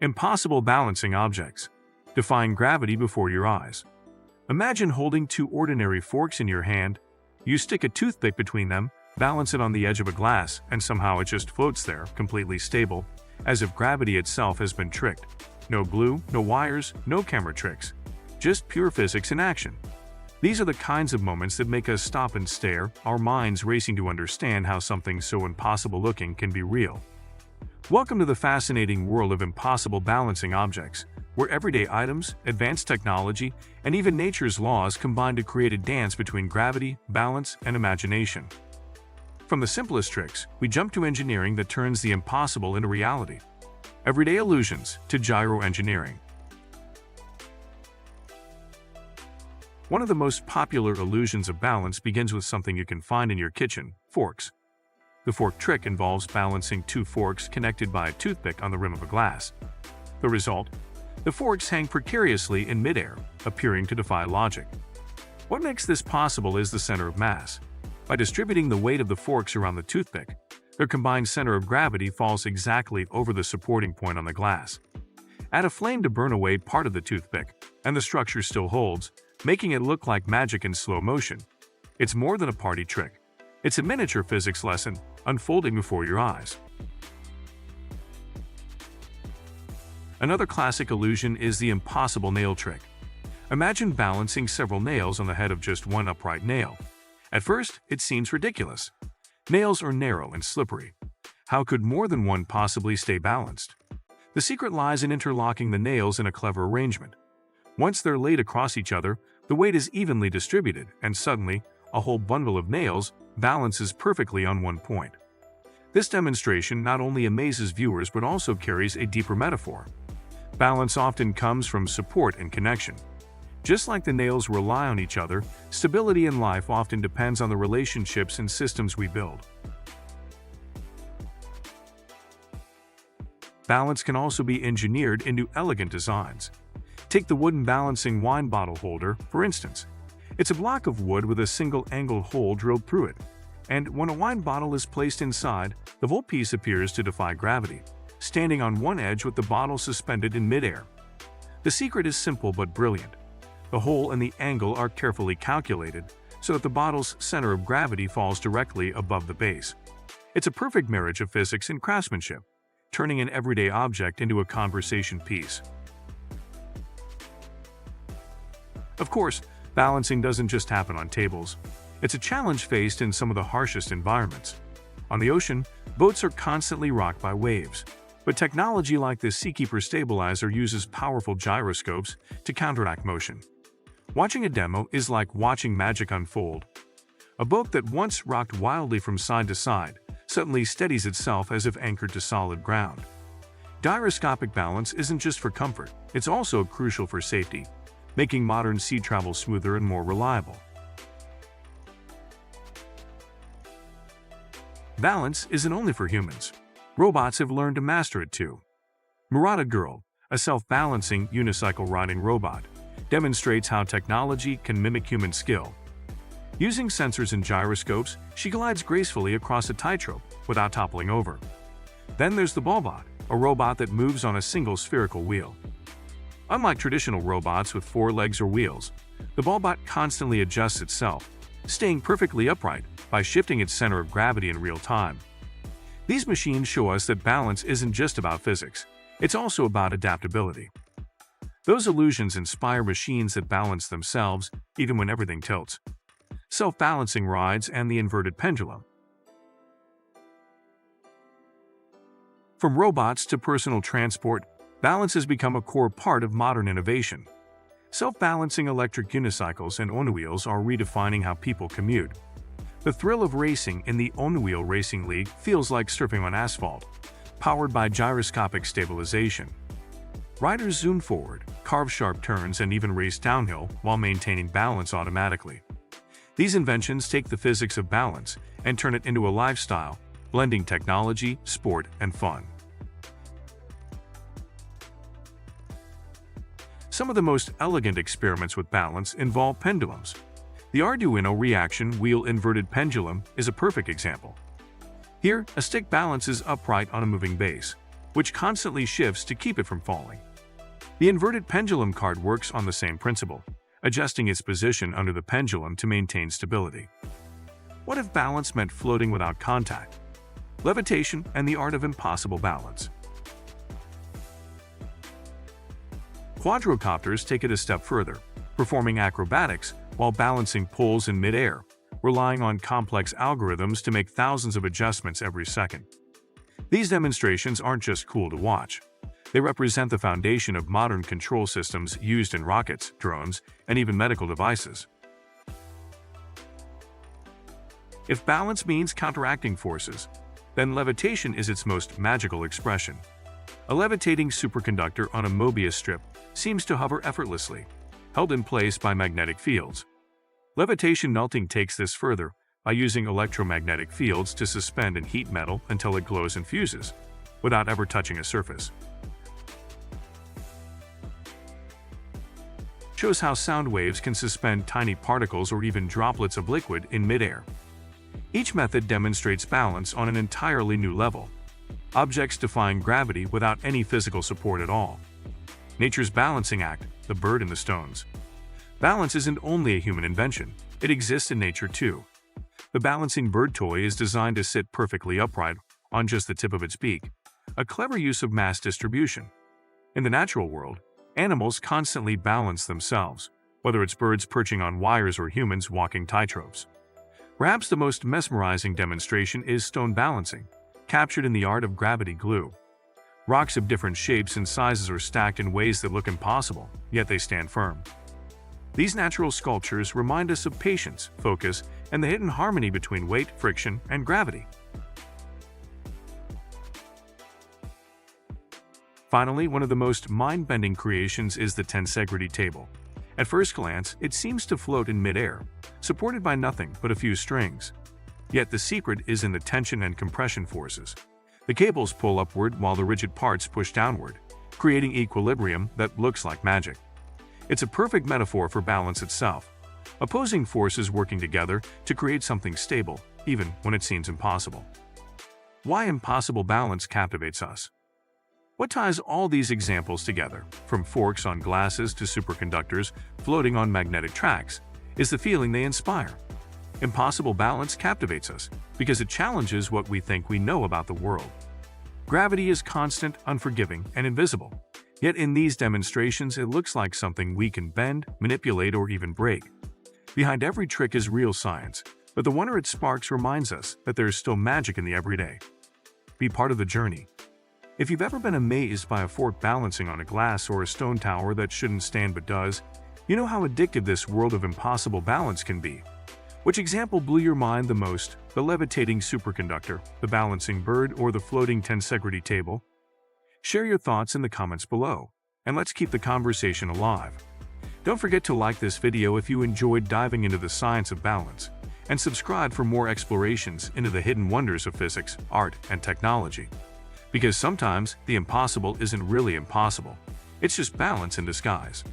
Impossible balancing objects, defying gravity before your eyes. Imagine holding two ordinary forks in your hand. You stick a toothpick between them, balance it on the edge of a glass, and somehow it just floats there, completely stable, as if gravity itself has been tricked. No glue, no wires, no camera tricks. Just pure physics in action. These are the kinds of moments that make us stop and stare, our minds racing to understand how something so impossible looking can be real. Welcome to the fascinating world of impossible balancing objects, where everyday items, advanced technology, and even nature's laws combine to create a dance between gravity, balance, and imagination. From the simplest tricks, we jump to engineering that turns the impossible into reality. Everyday illusions to gyroengineering. One of the most popular illusions of balance begins with something you can find in your kitchen: forks. The fork trick involves balancing two forks connected by a toothpick on the rim of a glass. The result? The forks hang precariously in midair, appearing to defy logic. What makes this possible is the center of mass. By distributing the weight of the forks around the toothpick, their combined center of gravity falls exactly over the supporting point on the glass. Add a flame to burn away part of the toothpick, and the structure still holds, making it look like magic in slow motion. It's more than a party trick. It's a miniature physics lesson unfolding before your eyes. Another classic illusion is the impossible nail trick. Imagine balancing several nails on the head of just one upright nail. At first, it seems ridiculous. Nails are narrow and slippery. How could more than one possibly stay balanced? The secret lies in interlocking the nails in a clever arrangement. Once they're laid across each other, the weight is evenly distributed, and suddenly, a whole bundle of nails balances perfectly on one point. This demonstration not only amazes viewers but also carries a deeper metaphor. Balance often comes from support and connection. Just like the nails rely on each other, stability in life often depends on the relationships and systems we build. Balance can also be engineered into elegant designs. Take the wooden balancing wine bottle holder, for instance. It's a block of wood with a single angled hole drilled through it, and when a wine bottle is placed inside, the whole piece appears to defy gravity, standing on one edge with the bottle suspended in midair. The secret is simple but brilliant. The hole and the angle are carefully calculated so that the bottle's center of gravity falls directly above the base. It's a perfect marriage of physics and craftsmanship, turning an everyday object into a conversation piece. Of course, balancing doesn't just happen on tables. It's a challenge faced in some of the harshest environments. On the ocean, boats are constantly rocked by waves. But technology like this Seakeeper stabilizer uses powerful gyroscopes to counteract motion. Watching a demo is like watching magic unfold. A boat that once rocked wildly from side to side suddenly steadies itself as if anchored to solid ground. Gyroscopic balance isn't just for comfort, it's also crucial for safety, making modern sea travel smoother and more reliable. Balance isn't only for humans. Robots have learned to master it too. Murata Girl, a self-balancing unicycle riding robot, demonstrates how technology can mimic human skill. Using sensors and gyroscopes, she glides gracefully across a tightrope without toppling over. Then there's the Ballbot, a robot that moves on a single spherical wheel. Unlike traditional robots with four legs or wheels, the Ballbot constantly adjusts itself, staying perfectly upright by shifting its center of gravity in real time. These machines show us that balance isn't just about physics, it's also about adaptability. Those illusions inspire machines that balance themselves even when everything tilts. Self-balancing rides and the inverted pendulum. From robots to personal transport, balance has become a core part of modern innovation. Self-balancing electric unicycles and onewheels are redefining how people commute. The thrill of racing in the Onewheel Racing League feels like surfing on asphalt, powered by gyroscopic stabilization. Riders zoom forward, carve sharp turns, and even race downhill while maintaining balance automatically. These inventions take the physics of balance and turn it into a lifestyle, blending technology, sport, and fun. Some of the most elegant experiments with balance involve pendulums. The Arduino reaction wheel inverted pendulum is a perfect example. Here, a stick balances upright on a moving base. which constantly shifts to keep it from falling. The inverted pendulum card works on the same principle, adjusting its position under the pendulum to maintain stability. What if balance meant floating without contact? Levitation and the art of impossible balance. Quadrocopters take it a step further, performing acrobatics while balancing poles in mid-air, relying on complex algorithms to make thousands of adjustments every second. These demonstrations aren't just cool to watch. They represent the foundation of modern control systems used in rockets, drones, and even medical devices. If balance means counteracting forces, then levitation is its most magical expression. A levitating superconductor on a Mobius strip seems to hover effortlessly, held in place by magnetic fields. Levitation melting takes this further by using electromagnetic fields to suspend and heat metal until it glows and fuses, without ever touching a surface. Shows how sound waves can suspend tiny particles or even droplets of liquid in midair. Each method demonstrates balance on an entirely new level. Objects defying gravity without any physical support at all. Nature's balancing act, the bird and the stones. Balance isn't only a human invention, it exists in nature too. The balancing bird toy is designed to sit perfectly upright on just the tip of its beak, a clever use of mass distribution. In the natural world, animals constantly balance themselves, whether it's birds perching on wires or humans walking tightropes. Perhaps the most mesmerizing demonstration is stone balancing, captured in the art of gravity glue. Rocks of different shapes and sizes are stacked in ways that look impossible, yet they stand firm. These natural sculptures remind us of patience, focus, and the hidden harmony between weight, friction, and gravity. Finally, one of the most mind-bending creations is the Tensegrity table. At first glance, it seems to float in mid-air, supported by nothing but a few strings. Yet the secret is in the tension and compression forces. The cables pull upward while the rigid parts push downward, creating equilibrium that looks like magic. It's a perfect metaphor for balance itself, opposing forces working together to create something stable, even when it seems impossible. Why impossible balance captivates us? What ties all these examples together, from forks on glasses to superconductors floating on magnetic tracks, is the feeling they inspire. Impossible balance captivates us because it challenges what we think we know about the world. Gravity is constant, unforgiving, and invisible. Yet in these demonstrations, it looks like something we can bend, manipulate, or even break. Behind every trick is real science, but the wonder it sparks reminds us that there is still magic in the everyday. Be part of the journey. If you've ever been amazed by a fork balancing on a glass or a stone tower that shouldn't stand but does, you know how addictive this world of impossible balance can be. Which example blew your mind the most, the levitating superconductor, the balancing bird, or the floating Tensegrity table? Share your thoughts in the comments below, and let's keep the conversation alive. Don't forget to like this video if you enjoyed diving into the science of balance, and subscribe for more explorations into the hidden wonders of physics, art, and technology. Because sometimes the impossible isn't really impossible, it's just balance in disguise.